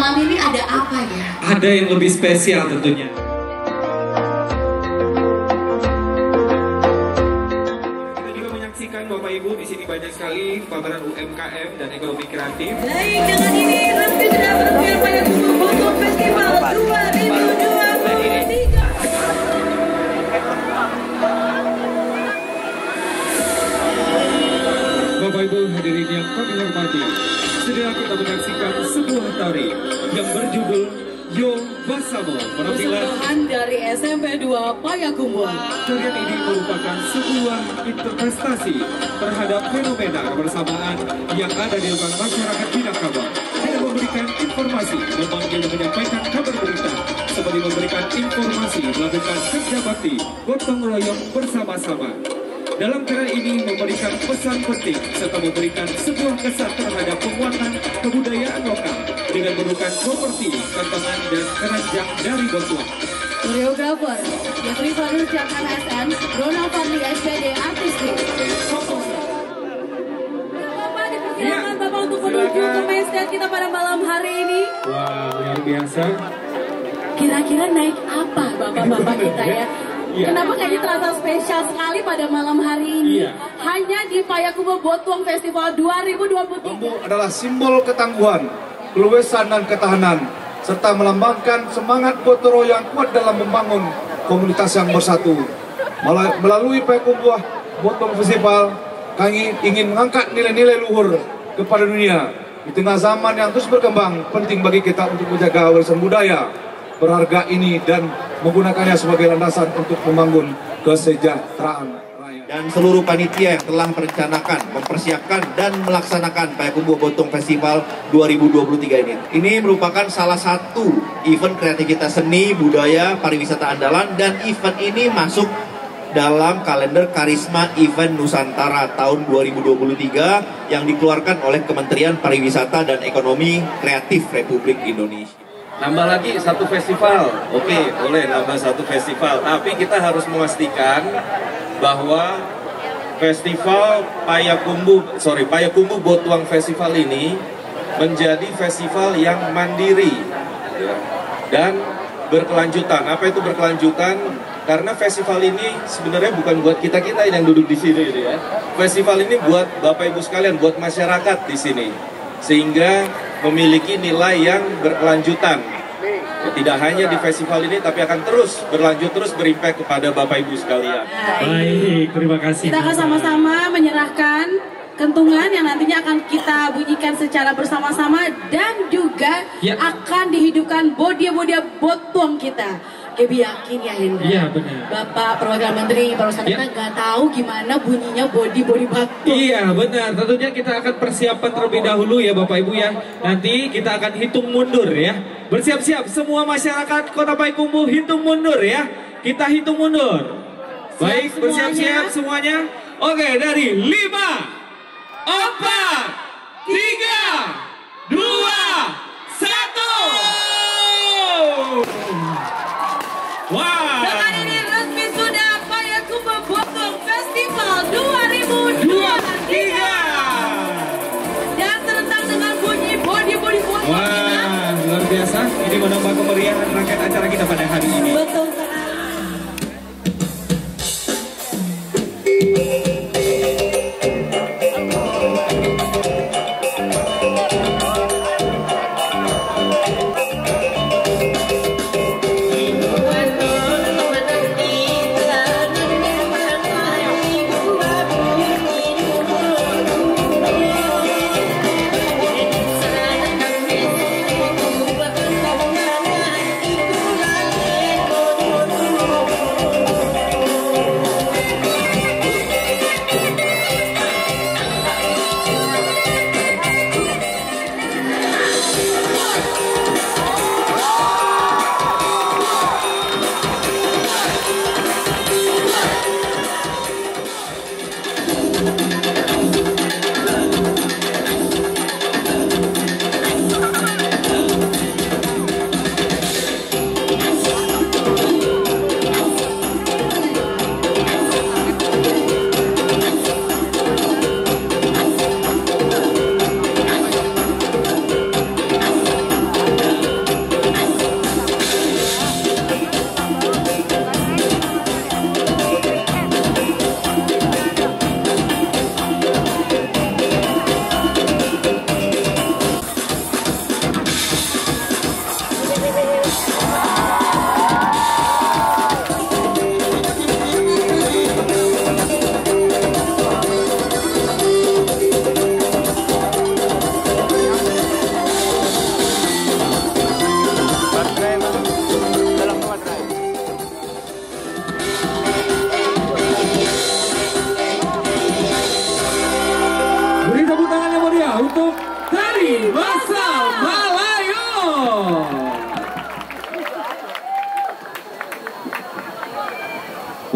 malam ini ada apa ya? Ada yang lebih spesial tentunya. Kita juga menyaksikan Bapak Ibu di sini banyak sekali pameran UMKM dan ekonomi kreatif. Baik, dengan ini resmi sudah berakhir Payakumbuh Botong Festival 2023. Bapak Ibu hadirin yang kami hormati, segera kita menyaksikan sebuah tari yang berjudul Yo Basamo, penampilan dari SMP 2 Payakumbuh. Tarian ini merupakan sebuah interpretasi terhadap fenomena kebersamaan yang ada di lingkungan masyarakat Minangkabau dengan memberikan informasi, memanggil dan menyampaikan kabar berita, seperti memberikan informasi, melakukan kerja bakti, gotong royong bersama-sama. Dalam cara ini memberikan pesan penting serta memberikan sebuah kesan terhadap penguatan kebudayaan lokal dengan menggunakan properti, kantongan dan keranjang dari Botuang. Koreografer Jeffrey Farul Jakan SN, Ronald Fadli SPD Artistik. Bapak dipersilakan Bapak untuk menuju ke main stage kita pada malam hari ini. Wah, luar biasa. Kira-kira naik apa Bapak-bapak kita ya? Iya. Kenapa kayaknya terasa spesial sekali pada malam hari ini? Iya. Hanya di Payakumbuh Botuang Festival 2023. Bambu adalah simbol ketangguhan, keluasan dan ketahanan, serta melambangkan semangat gotong royong yang kuat dalam membangun komunitas yang bersatu. Melalui Payakumbuh Botong Festival, kami ingin mengangkat nilai-nilai luhur kepada dunia. Di tengah zaman yang terus berkembang, penting bagi kita untuk menjaga warisan budaya berharga ini dan menggunakannya sebagai landasan untuk membangun kesejahteraan rakyat. Dan seluruh panitia yang telah merencanakan, mempersiapkan dan melaksanakan Payakumbuh Botong Festival 2023 ini. Ini merupakan salah satu event kreativitas seni, budaya, pariwisata andalan, dan event ini masuk dalam kalender Karisma Event Nusantara tahun 2023 yang dikeluarkan oleh Kementerian Pariwisata dan Ekonomi Kreatif Republik Indonesia. Nambah lagi satu festival, oke, boleh nambah satu festival. Tapi kita harus memastikan bahwa festival Payakumbuh Botuang Festival ini menjadi festival yang mandiri ya, dan berkelanjutan. Apa itu berkelanjutan? Karena festival ini sebenarnya bukan buat kita-kita yang duduk di sini ya. Festival ini buat Bapak Ibu sekalian, buat masyarakat di sini. Sehingga memiliki nilai yang berkelanjutan. Ya, tidak hanya di festival ini, tapi akan terus berlanjut, terus berimpact kepada Bapak Ibu sekalian. Baik, terima kasih. Kita akan sama-sama menyerahkan kentungan yang nantinya akan kita bunyikan secara bersama-sama dan juga akan dihidupkan bodia-bodia Botuang kita. Kebi yakin ya Hendra? Iya benar. Bapak Perwakilan Menteri Pariwisata kita nggak tahu gimana bunyinya body Botuang. Iya benar. Tentunya kita akan persiapan terlebih dahulu ya Bapak Ibu ya. Nanti kita akan hitung mundur ya. Bersiap-siap semua masyarakat Kota Payakumbuh hitung mundur ya. Kita hitung mundur. Baik, bersiap-siap semuanya. Oke, dari 5, 4, 3, 2, 1. Wah. Dengan ini resmi sudah Payakumbuh Botong Festival 2023. Dan serentak dengan bunyi body Botuang. Wah, luar biasa. Ini menambah kemeriahan rangkaian acara kita pada hari ini. Betul sekali.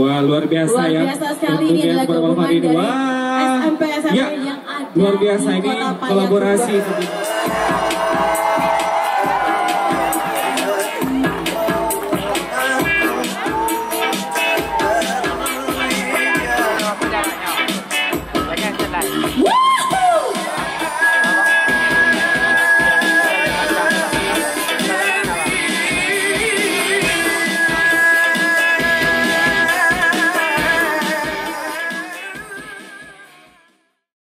Wah, luar biasa ya. Luar biasa sekali ini adalah gabungan dari SMP-SMP ya, yang ada luar biasa di ini Kota kolaborasi. Payakumbuh.